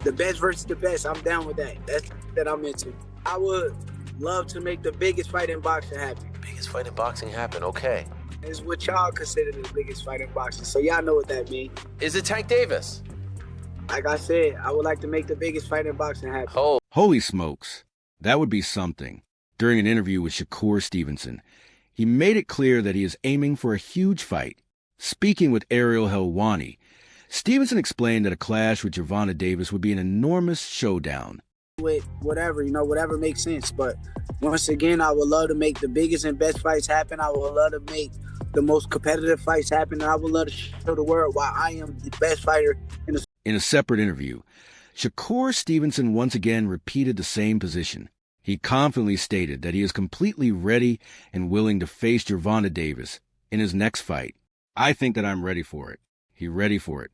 The best versus the best. I'm down with that. That's that I'm into. I would love to make the biggest fight in boxing happen. Biggest fight in boxing happen, okay. It's what y'all consider the biggest fight in boxing, so y'all know what that means. Is it Tank Davis? Like I said, I would like to make the biggest fight in boxing happen. Oh. Holy smokes, that would be something. During an interview with Shakur Stevenson, he made it clear that he is aiming for a huge fight. Speaking with Ariel Helwani, Stevenson explained that a clash with Gervonta Davis would be an enormous showdown. With whatever, whatever makes sense. But once again, I would love to make the biggest and best fights happen. I would love to make the most competitive fights happen. And I would love to show the world why I am the best fighter in the... In a separate interview, Shakur Stevenson once again repeated the same position. He confidently stated that he is completely ready and willing to face Gervonta Davis in his next fight. I think that I'm ready for it. He ready for it.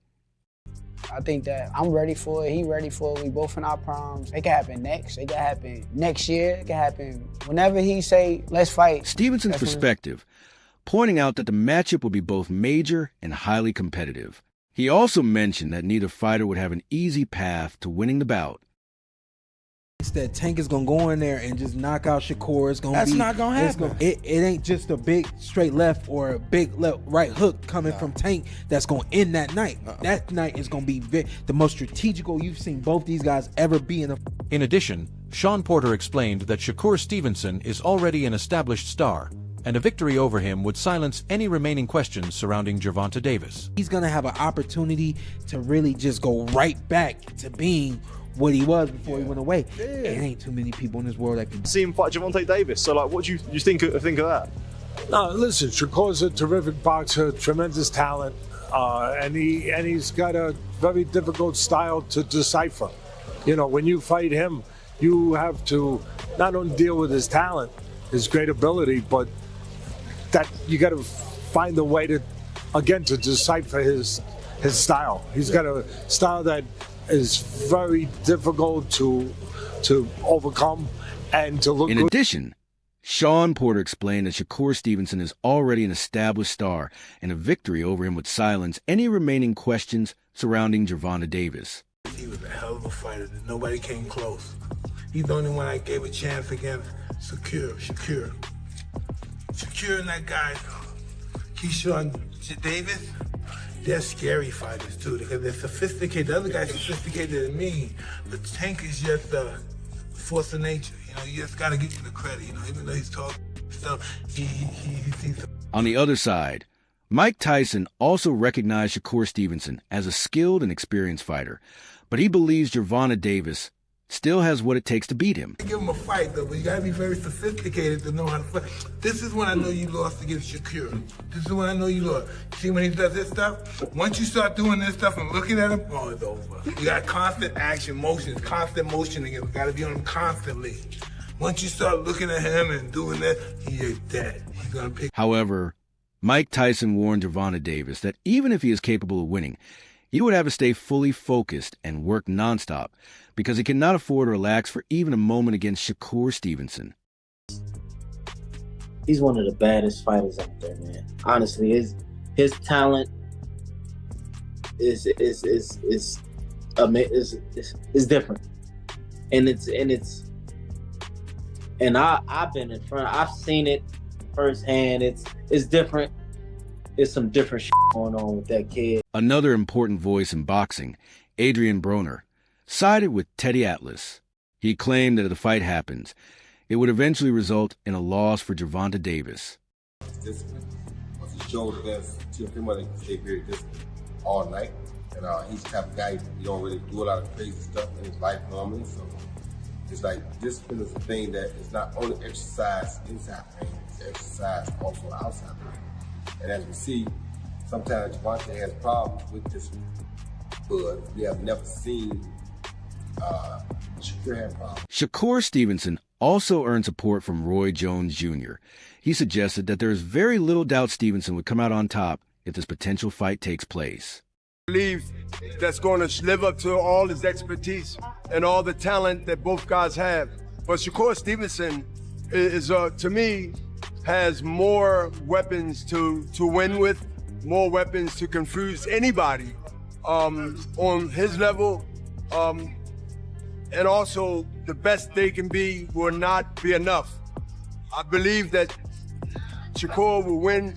I think that I'm ready for it. He ready for it. We both in our primes. It can happen next. It can happen next year. It can happen whenever he say, let's fight. Stevenson's perspective, pointing out that the matchup would be both major and highly competitive. He also mentioned that neither fighter would have an easy path to winning the bout. It's that Tank is going to go in there and just knock out Shakur. It's gonna That's not going to happen. It ain't just a big straight left or a big left right hook coming from Tank that's going to end that night. That night is going to be the most strategical you've seen both these guys ever be in a... In addition, Shawn Porter explained that Shakur Stevenson is already an established star, and a victory over him would silence any remaining questions surrounding Gervonta Davis. He's going to have an opportunity to really just go right back to being what he was before he went away. It ain't too many people in this world that can see him fight Gervonta Davis. So, like, what do you think of that? No, listen, Shakur's a terrific boxer, tremendous talent, and he's got a very difficult style to decipher. When you fight him, you have to not only deal with his talent, his great ability, but that you got to find a way to decipher his style. He's got a style that is very difficult to overcome and to look In good. addition, Shawn Porter explained that Shakur Stevenson is already an established star, and a victory over him would silence any remaining questions surrounding Gervonta Davis. He was a hell of a fighter. Nobody came close. He's the only one I gave a chance against. Shakur and that guy, Keyshawn Davis, they're scary fighters too because they're sophisticated. The other guy's sophisticated than me, but Tank is just a force of nature. You just gotta give him the credit. Even though he's talking stuff, he's... On the other side, Mike Tyson also recognized Shakur Stevenson as a skilled and experienced fighter, but he believes Gervonta Davis still has what it takes to beat him. Give him a fight, though, but you gotta be very sophisticated to know how to fight. This is when I know you lost against Shakur. This is when I know you lost. See when he does this stuff? Once you start doing this stuff and looking at him, oh, it's over. You got constant action, motions, constant motioning. You gotta be on him constantly. Once you start looking at him and doing that, he is dead. He's gonna pick. However, Mike Tyson warned Gervonta Davis that even if he is capable of winning, he would have to stay fully focused and work nonstop because he cannot afford to relax for even a moment against Shakur Stevenson. He's one of the baddest fighters out there, man. Honestly, his talent is different, and I've been in front. I've seen it firsthand. It's different. There's some different shit going on with that kid. Another important voice in boxing, Adrian Broner, sided with Teddy Atlas. He claimed that if the fight happens, it would eventually result in a loss for Gervonta Davis. Discipline. Once he showed the best, Tim Mother can stay very disciplined all night. And he's the type of guy, he don't really do a lot of crazy stuff in his life normally. So it's like discipline is a thing that is not only exercise inside the ring, it's exercise also outside the ring. And as we see, sometimes Gervonta has problems with discipline, but we have never seen Shakur have problems. Shakur Stevenson also earned support from Roy Jones Jr. He suggested that there is very little doubt Stevenson would come out on top if this potential fight takes place. I believe that's going to live up to all his expertise and all the talent that both guys have. But Shakur Stevenson is to me, has more weapons to win with, more weapons to confuse anybody on his level and also the best they can be will not be enough. I believe that Shakur will win,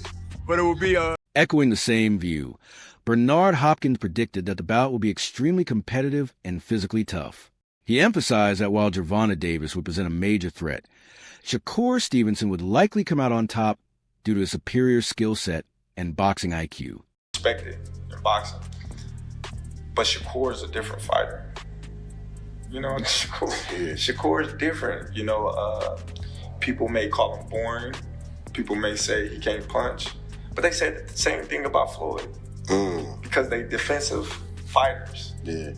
but it will be a... Echoing the same view, Bernard Hopkins predicted that the bout will be extremely competitive and physically tough. He emphasized that while Gervonta Davis would present a major threat, Shakur Stevenson would likely come out on top due to his superior skill set and boxing IQ. Expected in boxing, but Shakur is a different fighter. You know, Shakur is different. You know, people may call him boring. People may say he can't punch, but they said the same thing about Floyd because they defensive fighters. Yeah.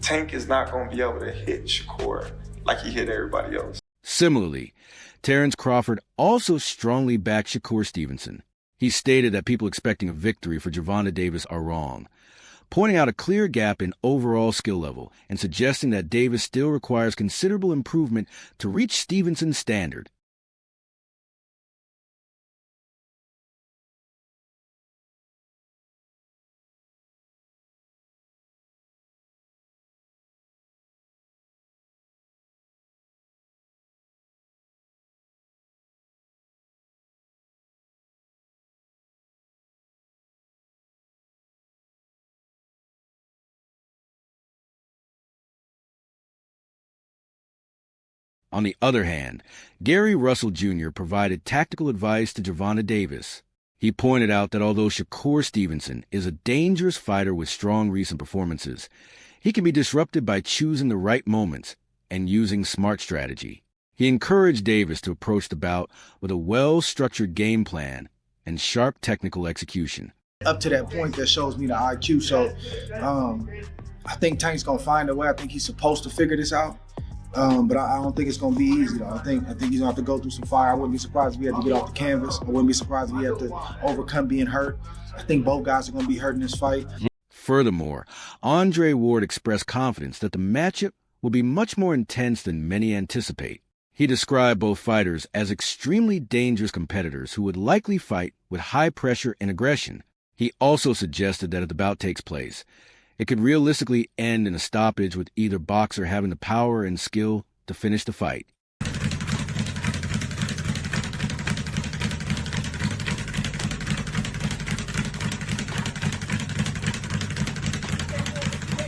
Tank is not going to be able to hit Shakur like he hit everybody else. Similarly, Terence Crawford also strongly backed Shakur Stevenson. He stated that people expecting a victory for Gervonta Davis are wrong, pointing out a clear gap in overall skill level and suggesting that Davis still requires considerable improvement to reach Stevenson's standard. On the other hand, Gary Russell Jr. provided tactical advice to Gervonta Davis. He pointed out that although Shakur Stevenson is a dangerous fighter with strong recent performances, he can be disrupted by choosing the right moments and using smart strategy. He encouraged Davis to approach the bout with a well-structured game plan and sharp technical execution. Up to that point, that shows me the IQ. So I think Tank's going to find a way. I think he's supposed to figure this out. But I don't think it's going to be easy, though. I think he's going to have to go through some fire. I wouldn't be surprised if he had to get off the canvas. I wouldn't be surprised if he had to overcome being hurt. I think both guys are going to be hurt in this fight. Furthermore, Andre Ward expressed confidence that the matchup will be much more intense than many anticipate. He described both fighters as extremely dangerous competitors who would likely fight with high pressure and aggression. He also suggested that if the bout takes place, it could realistically end in a stoppage with either boxer having the power and skill to finish the fight.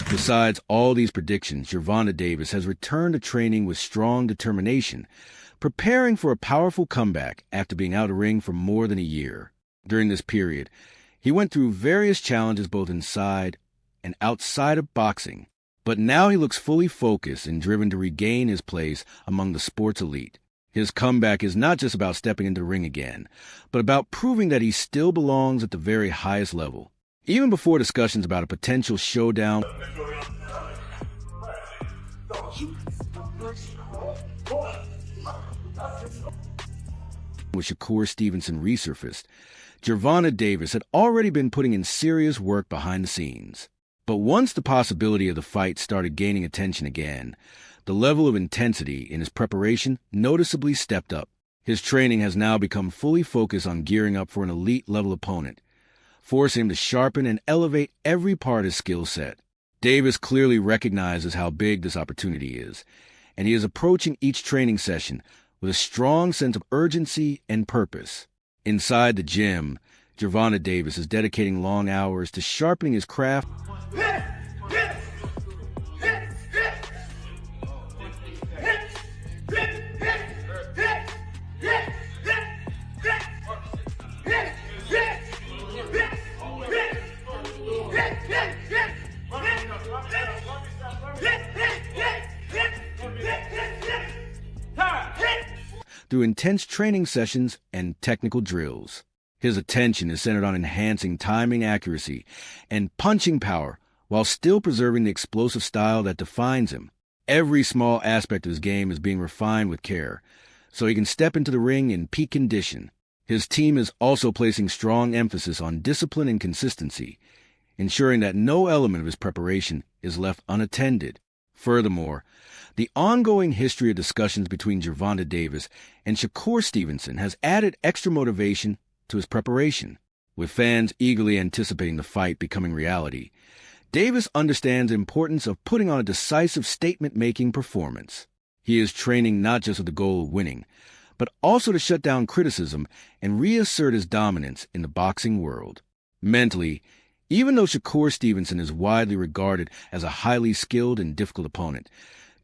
Besides all these predictions, Gervonta Davis has returned to training with strong determination, preparing for a powerful comeback after being out of ring for more than a year. During this period, he went through various challenges both inside and outside of boxing, but now he looks fully focused and driven to regain his place among the sport's elite. His comeback is not just about stepping into the ring again, but about proving that he still belongs at the very highest level. Even before discussions about a potential showdown with Shakur Stevenson resurfaced, Gervonta Davis had already been putting in serious work behind the scenes. But once the possibility of the fight started gaining attention again, the level of intensity in his preparation noticeably stepped up. His training has now become fully focused on gearing up for an elite-level opponent, forcing him to sharpen and elevate every part of his skill set. Davis clearly recognizes how big this opportunity is, and he is approaching each training session with a strong sense of urgency and purpose. Inside the gym, Gervonta Davis is dedicating long hours to sharpening his craft through intense training sessions and technical drills. His attention is centered on enhancing timing accuracy and punching power while still preserving the explosive style that defines him. Every small aspect of his game is being refined with care, so he can step into the ring in peak condition. His team is also placing strong emphasis on discipline and consistency, ensuring that no element of his preparation is left unattended. Furthermore, the ongoing history of discussions between Gervonta Davis and Shakur Stevenson has added extra motivation to his preparation. With fans eagerly anticipating the fight becoming reality, Davis understands the importance of putting on a decisive statement-making performance. He is training not just with the goal of winning, but also to shut down criticism and reassert his dominance in the boxing world. Mentally, even though Shakur Stevenson is widely regarded as a highly skilled and difficult opponent,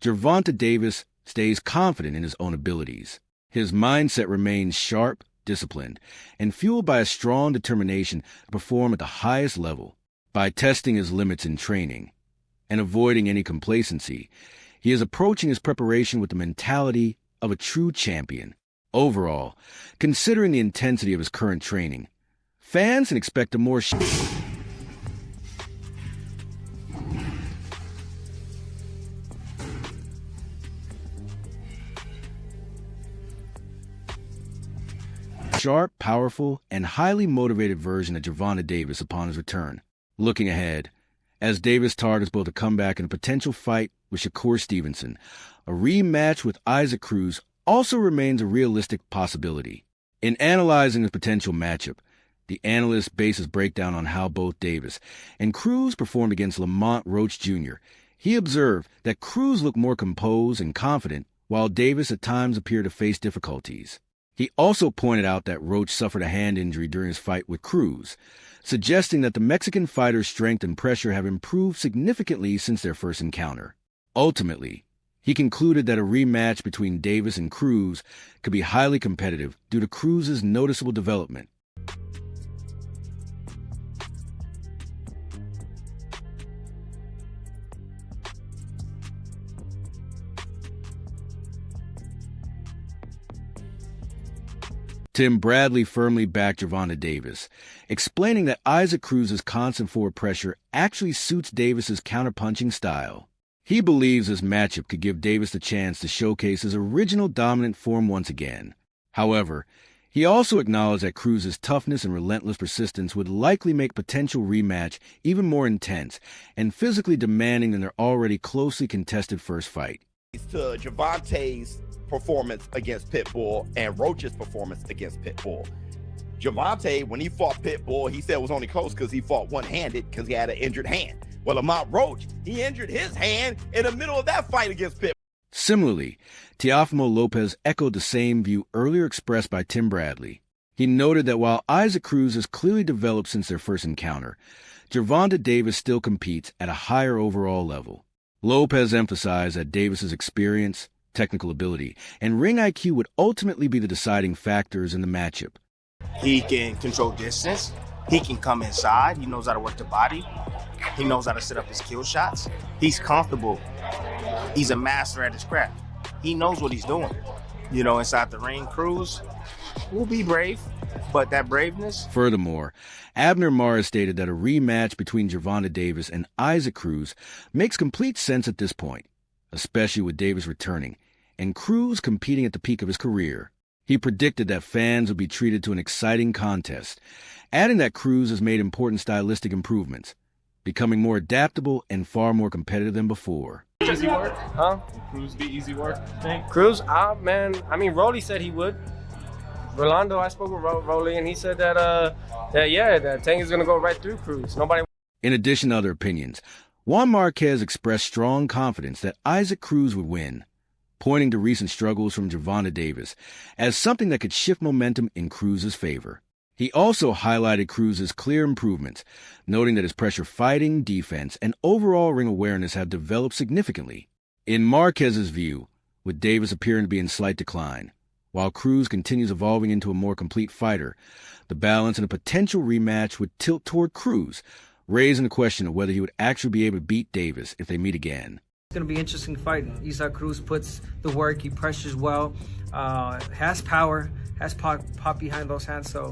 Gervonta Davis stays confident in his own abilities. His mindset remains sharp, disciplined, and fueled by a strong determination to perform at the highest level. By testing his limits in training and avoiding any complacency, he is approaching his preparation with the mentality of a true champion. Overall, considering the intensity of his current training, fans can expect a more sharp, powerful, and highly motivated version of Gervonta Davis upon his return. Looking ahead, as Davis targets both a comeback and a potential fight with Shakur Stevenson, a rematch with Isaac Cruz also remains a realistic possibility. In analyzing this potential matchup, the Analysts base his breakdown on how both Davis and Cruz performed against Lamont Roach Jr. He observed that Cruz looked more composed and confident, while Davis at times appeared to face difficulties. He also pointed out that Roach suffered a hand injury during his fight with Cruz, suggesting that the Mexican fighter's strength and pressure have improved significantly since their first encounter. Ultimately, he concluded that a rematch between Davis and Cruz could be highly competitive due to Cruz's noticeable development. Tim Bradley firmly backed Gervonta Davis, explaining that Isaac Cruz's constant forward pressure actually suits Davis's counterpunching style. He believes this matchup could give Davis the chance to showcase his original dominant form once again. However, he also acknowledged that Cruz's toughness and relentless persistence would likely make potential rematch even more intense and physically demanding than their already closely contested first fight. To Gervonta's performance against Pitbull and Roach's performance against Pitbull. Gervonta, when he fought Pitbull, he said it was only close because he fought one-handed because he had an injured hand. Well, Lamont Roach, he injured his hand in the middle of that fight against Pitbull. Similarly, Teofimo Lopez echoed the same view earlier expressed by Tim Bradley. He noted that while Isaac Cruz has clearly developed since their first encounter, Gervonta Davis still competes at a higher overall level. Lopez emphasized that Davis's experience, technical ability, and ring IQ would ultimately be the deciding factors in the matchup. He can control distance. He can come inside. He knows how to work the body. He knows how to set up his kill shots. He's comfortable. He's a master at his craft. He knows what he's doing. You know, inside the ring, Cruz will be brave, but that braveness... Furthermore, Abner Mares stated that a rematch between Gervonta Davis and Isaac Cruz makes complete sense at this point, especially with Davis returning and Cruz competing at the peak of his career. He predicted that fans would be treated to an exciting contest, adding that Cruz has made important stylistic improvements, becoming more adaptable and far more competitive than before. Easy work, huh? Cruz be easy work, think? Cruz, man, I mean, Rolly said he would. Rolando, I spoke with Rolly, and he said that Tank is going to go right through Cruz. Nobody. In addition to other opinions, Juan Marquez expressed strong confidence that Isaac Cruz would win, pointing to recent struggles from Gervonta Davis as something that could shift momentum in Cruz's favor. He also highlighted Cruz's clear improvements, noting that his pressure fighting, defense, and overall ring awareness have developed significantly. In Marquez's view, with Davis appearing to be in slight decline, while Cruz continues evolving into a more complete fighter, the balance in a potential rematch would tilt toward Cruz, raising the question of whether he would actually be able to beat Davis if they meet again. It's going to be an interesting fight. Isaac Cruz puts the work, he pressures well, has power, has pop behind those hands. So,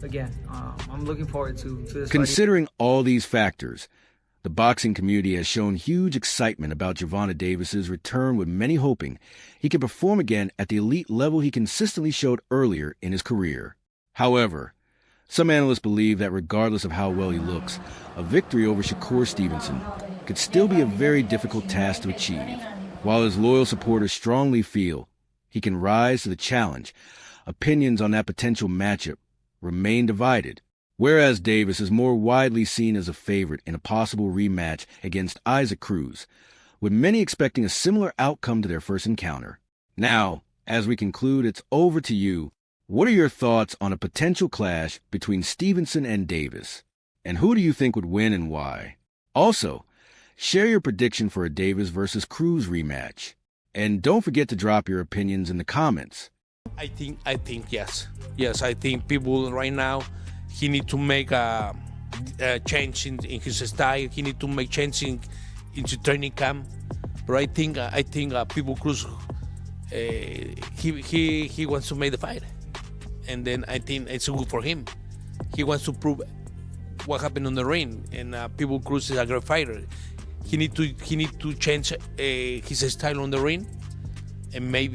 again, I'm looking forward to this Considering all these factors, the boxing community has shown huge excitement about Gervonta Davis's return, with many hoping he can perform again at the elite level he consistently showed earlier in his career. However, some analysts believe that regardless of how well he looks, a victory over Shakur Stevenson could still be a very difficult task to achieve. While his loyal supporters strongly feel he can rise to the challenge, opinions on that potential matchup remain divided. whereas Davis is more widely seen as a favorite in a possible rematch against Isaac Cruz, with many expecting a similar outcome to their first encounter. Now, as we conclude, it's over to you. What are your thoughts on a potential clash between Stevenson and Davis? And who do you think would win and why? Also, share your prediction for a Davis versus Cruz rematch. And don't forget to drop your opinions in the comments. I think yes. Yes, I think people right now, he need to make a change in his style. He need to make change in his training camp. But I think people Cruz, he wants to make the fight, and then I think it's good for him. He wants to prove what happened on the ring, and people Cruz is a great fighter. He need to change his style on the ring, and maybe